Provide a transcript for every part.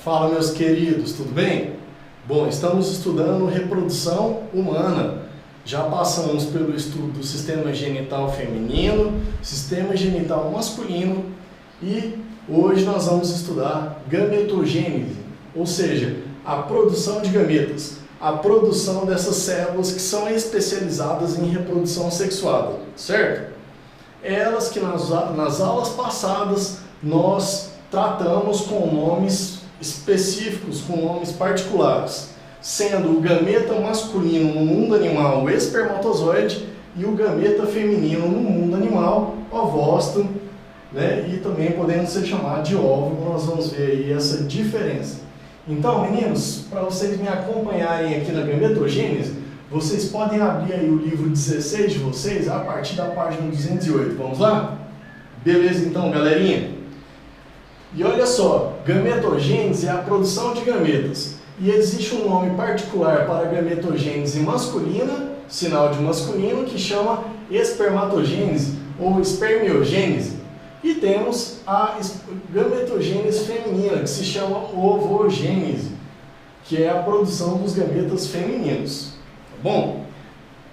Fala, meus queridos, tudo bem? Bom, estamos estudando reprodução humana. Já passamos pelo estudo do sistema genital feminino, sistema genital masculino e hoje nós vamos estudar gametogênese, ou seja, a produção de gametas, a produção dessas células que são especializadas em reprodução sexuada, certo? Elas que nas aulas passadas nós tratamos com nomes específicos, com nomes particulares, sendo o gameta masculino no mundo animal o espermatozoide e o gameta feminino no mundo animal ovócito, né? E também podendo ser chamado de óvulo. Nós vamos ver aí essa diferença. Então, meninos, para vocês me acompanharem aqui na gametogênese, vocês podem abrir aí o livro 16 de vocês a partir da página 208. Vamos lá? Beleza então, galerinha? E olha só, gametogênese é a produção de gametas. E existe um nome particular para a gametogênese masculina, sinal de masculino, que chama espermatogênese ou espermiogênese. E temos a gametogênese feminina, que se chama ovogênese, que é a produção dos gametas femininos. Tá bom?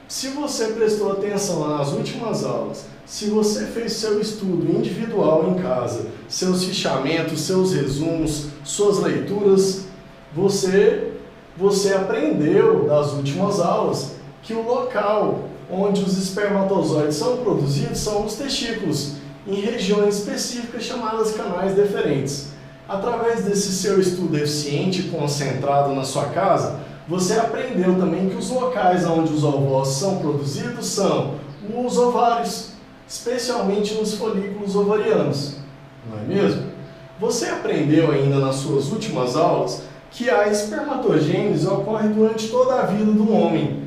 Se você prestou atenção nas últimas aulas, se você fez seu estudo individual em casa, seus fichamentos, seus resumos, suas leituras, você aprendeu das últimas aulas que o local onde os espermatozoides são produzidos são os testículos, em regiões específicas chamadas canais deferentes. Através desse seu estudo eficiente e concentrado na sua casa, você aprendeu também que os locais onde os ovócitos são produzidos são os ovários, especialmente nos folículos ovarianos, não é mesmo? Você aprendeu ainda nas suas últimas aulas que a espermatogênese ocorre durante toda a vida do homem.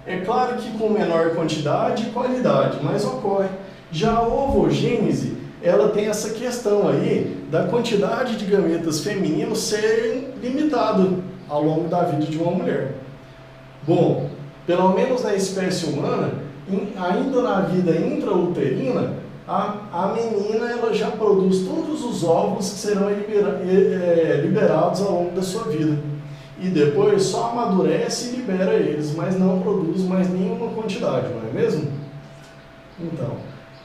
É claro que com menor quantidade e qualidade, mas ocorre. Já a ovogênese, ela tem essa questão aí da quantidade de gametas femininos ser limitado ao longo da vida de uma mulher. Bom, pelo menos na espécie humana, ainda na vida intrauterina, a menina ela já produz todos os óvulos que serão liberados ao longo da sua vida. E depois só amadurece e libera eles, mas não produz mais nenhuma quantidade, não é mesmo? Então,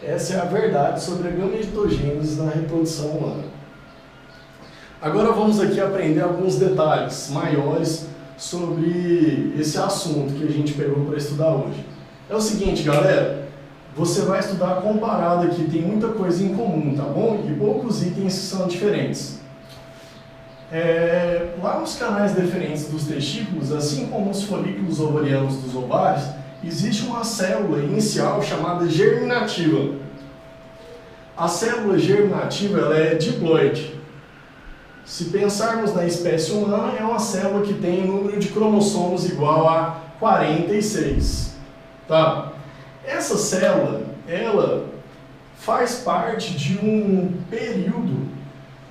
essa é a verdade sobre a gametogênese na reprodução humana. Agora vamos aqui aprender alguns detalhes maiores sobre esse assunto que a gente pegou para estudar hoje. É o seguinte, galera, você vai estudar comparado aqui, tem muita coisa em comum, tá bom? E poucos itens que são diferentes. Lá nos canais deferentes dos testículos, assim como os folículos ovarianos dos ovários, existe uma célula inicial chamada germinativa. A célula germinativa ela é diploide. Se pensarmos na espécie humana, é uma célula que tem número de cromossomos igual a 46. Tá? Essa célula, ela faz parte de um período,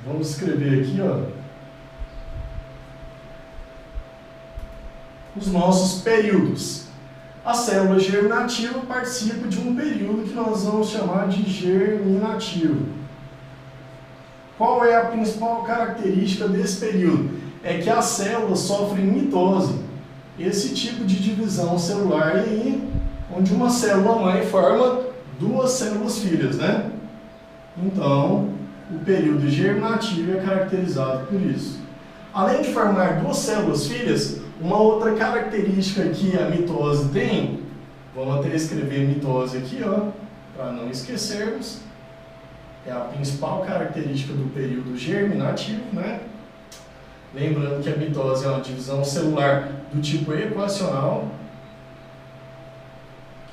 vamos escrever aqui, ó, os nossos períodos. A célula germinativa participa de um período que nós vamos chamar de germinativo. Qual é a principal característica desse período? É que as células sofrem mitose, esse tipo de divisão celular aí, onde uma célula mãe forma duas células filhas, né? Então, o período germinativo é caracterizado por isso. Além de formar duas células filhas, uma outra característica que a mitose tem, vamos até escrever mitose aqui, ó, para não esquecermos, é a principal característica do período germinativo, né? Lembrando que a mitose é uma divisão celular do tipo equacional,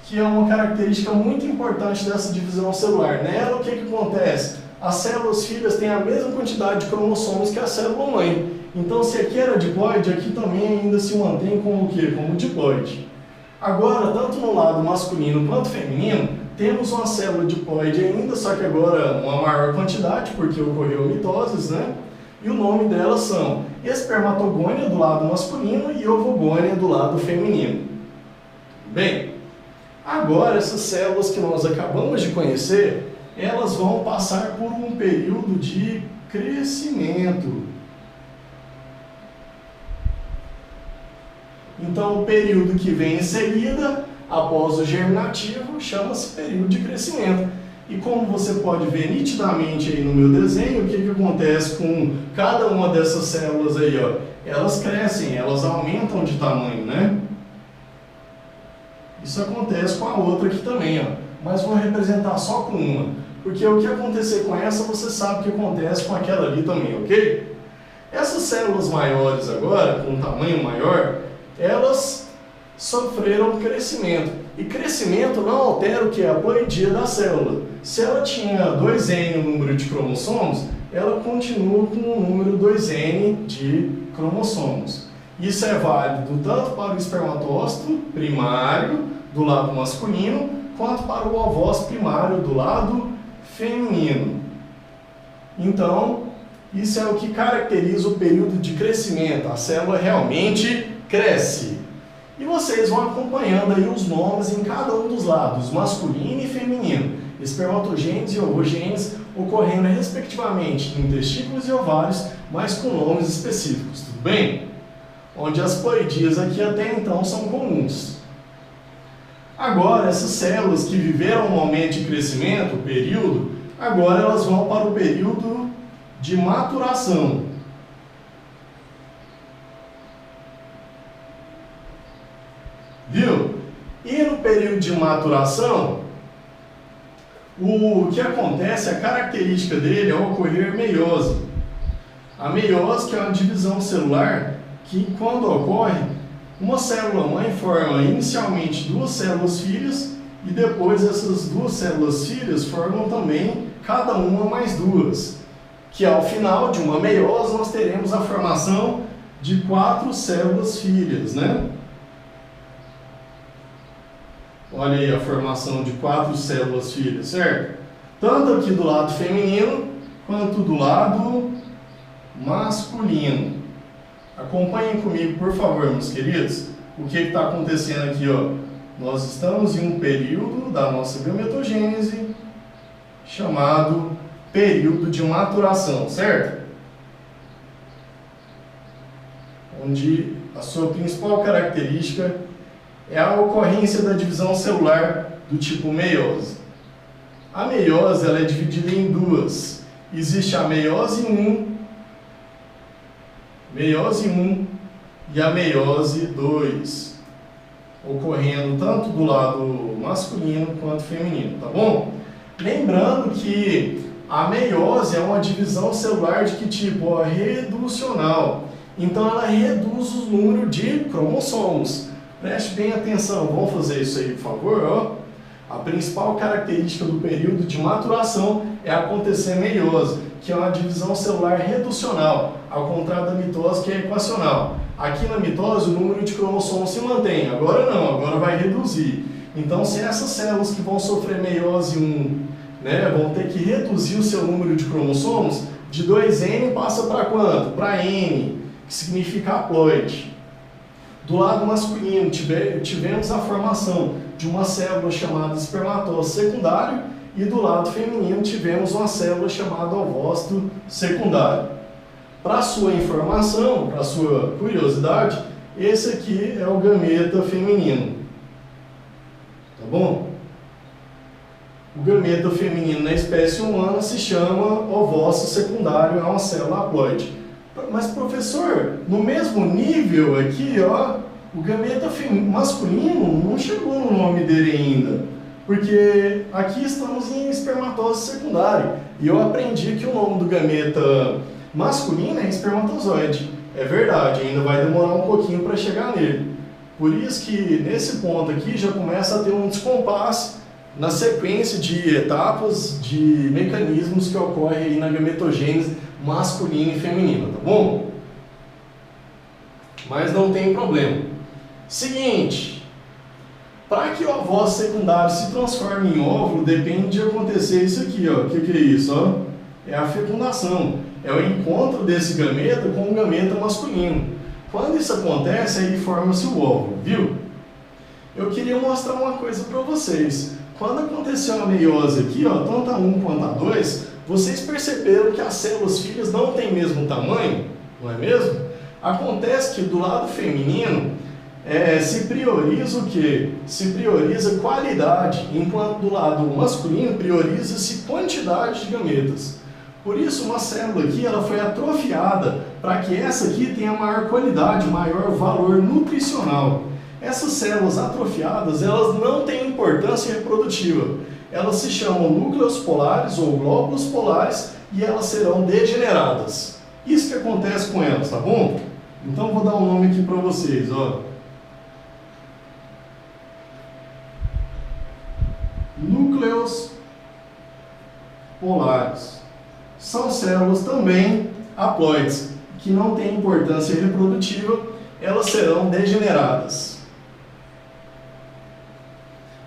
que é uma característica muito importante dessa divisão celular. Nela, o que acontece? As células filhas têm a mesma quantidade de cromossomos que a célula mãe. Então, se aqui era diploide, aqui também ainda se mantém como o quê? Como diploide. Agora, tanto no lado masculino quanto feminino, temos uma célula diploide ainda, só que agora uma maior quantidade, porque ocorreu mitoses, né? E o nome delas são espermatogônia do lado masculino e ovogônia do lado feminino. Bem, agora essas células que nós acabamos de conhecer, elas vão passar por um período de crescimento. Então, o período que vem em seguida, após o germinativo, chama-se período de crescimento. E como você pode ver nitidamente aí no meu desenho, o que acontece com cada uma dessas células aí, ó? Elas crescem, elas aumentam de tamanho, né? Isso acontece com a outra aqui também, ó. Mas vou representar só com uma, porque o que acontecer com essa, você sabe o que acontece com aquela ali também, ok? Essas células maiores agora, com um tamanho maior, elas sofreram crescimento. E crescimento não altera o que é a ploidia da célula. Se ela tinha 2N o número de cromossomos, ela continua com o número 2N de cromossomos. Isso é válido tanto para o espermatócito primário, do lado masculino, quanto para o ovócito primário, do lado feminino. Então, isso é o que caracteriza o período de crescimento. A célula realmente cresce. E vocês vão acompanhando aí os nomes em cada um dos lados, masculino e feminino, espermatogênese e ovogênese, ocorrendo respectivamente em testículos e ovários, mas com nomes específicos, tudo bem? Onde as ploidias aqui até então são comuns. Agora, essas células que viveram um momento de crescimento, período, agora elas vão para o período de maturação. Viu? E no período de maturação, o que acontece, a característica dele é ocorrer meiose. A meiose, que é uma divisão celular, que quando ocorre, uma célula mãe forma inicialmente duas células filhas e depois essas duas células filhas formam também cada uma mais duas. Que ao final de uma meiose nós teremos a formação de 4 células filhas, né? Olha aí a formação de 4 células filhas, certo? Tanto aqui do lado feminino, quanto do lado masculino. Acompanhem comigo, por favor, meus queridos, o que está acontecendo aqui, ó. Nós estamos em um período da nossa gametogênese chamado período de maturação, certo? Onde a sua principal característica é a ocorrência da divisão celular do tipo meiose. A meiose ela é dividida em duas. Existe a meiose 1 e a meiose 2, ocorrendo tanto do lado masculino quanto feminino, tá bom? Lembrando que a meiose é uma divisão celular de que tipo? Ó, reducional. Então ela reduz o número de cromossomos. Preste bem atenção, vamos fazer isso aí, por favor. Ó. A principal característica do período de maturação é acontecer meiose, que é uma divisão celular reducional, ao contrário da mitose, que é equacional. Aqui na mitose o número de cromossomos se mantém, agora não, agora vai reduzir. Então, se essas células que vão sofrer meiose 1, né, vão ter que reduzir o seu número de cromossomos, de 2N passa para quanto? Para N, que significa haploide. Do lado masculino, tivemos a formação de uma célula chamada espermatócito secundário e do lado feminino tivemos uma célula chamada ovócito secundário. Para sua informação, para sua curiosidade, esse aqui é o gameta feminino. Tá bom? O gameta feminino na espécie humana se chama ovócito secundário, é uma célula haploide. Mas, professor, no mesmo nível aqui, ó, o gameta masculino não chegou no nome dele ainda. Porque aqui estamos em espermatócito secundário. E eu aprendi que o nome do gameta masculino é espermatozoide. É verdade, ainda vai demorar um pouquinho para chegar nele. Por isso que nesse ponto aqui já começa a ter um descompasso na sequência de etapas, de mecanismos que ocorrem aí na gametogênese masculina e feminina, tá bom? Mas não tem problema. Seguinte, para que o ovócito secundário se transforme em óvulo, depende de acontecer isso aqui, ó. O que é isso, ó? É a fecundação. É o encontro desse gameta com o gameta masculino. Quando isso acontece, aí forma-se o óvulo, viu? Eu queria mostrar uma coisa para vocês. Quando aconteceu a meiose aqui, ó, tanto a 1 quanto a 2, vocês perceberam que as células filhas não têm o mesmo tamanho, não é mesmo? Acontece que do lado feminino, se prioriza o quê? Se prioriza qualidade, enquanto do lado masculino prioriza-se quantidade de gametas. Por isso, uma célula aqui ela foi atrofiada para que essa aqui tenha maior qualidade, maior valor nutricional. Essas células atrofiadas, elas não têm importância reprodutiva. Elas se chamam núcleos polares ou glóbulos polares e elas serão degeneradas. Isso que acontece com elas, tá bom? Então, vou dar um nome aqui para vocês, ó. Núcleos polares. São células também haploides, que não têm importância reprodutiva, elas serão degeneradas.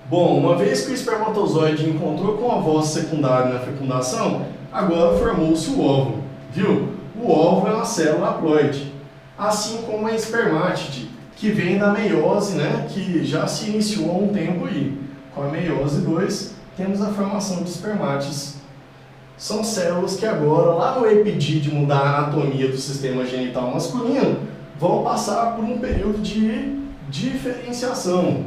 Bom, uma vez que o espermatozoide encontrou com a voz secundária na fecundação, agora formou-se o óvulo, viu? O óvulo é uma célula haploide, assim como a espermátide, que vem da meiose, né, que já se iniciou há um tempo aí. Com a meiose 2, temos a formação de espermátides. São células que agora, lá no epidídimo da anatomia do sistema genital masculino, vão passar por um período de diferenciação.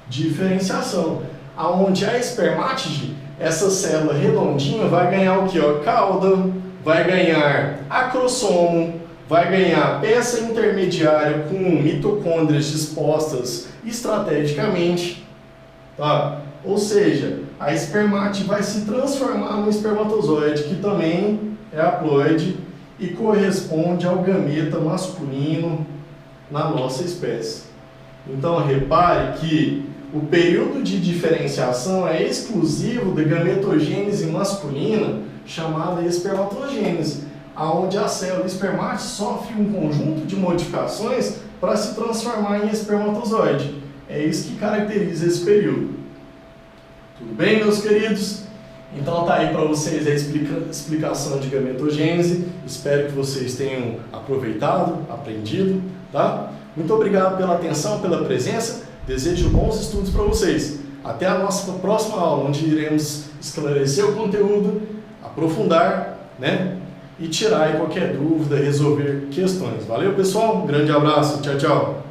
Diferenciação, aonde a espermátide, essa célula redondinha, vai ganhar o que? Cauda, vai ganhar acrossomo, vai ganhar peça intermediária com mitocôndrias dispostas estrategicamente, tá? Ou seja, a espermátide vai se transformar no espermatozoide, que também é haploide e corresponde ao gameta masculino na nossa espécie. Então, repare que o período de diferenciação é exclusivo da gametogênese masculina, chamada espermatogênese, onde a célula espermática sofre um conjunto de modificações para se transformar em espermatozoide. É isso que caracteriza esse período. Tudo bem, meus queridos? Então tá aí para vocês a explicação de gametogênese. Espero que vocês tenham aproveitado, aprendido, tá? Muito obrigado pela atenção, pela presença. Desejo bons estudos para vocês. Até a nossa próxima aula, onde iremos esclarecer o conteúdo, aprofundar, né? E tirar aí qualquer dúvida, resolver questões. Valeu, pessoal? Um grande abraço. Tchau, tchau.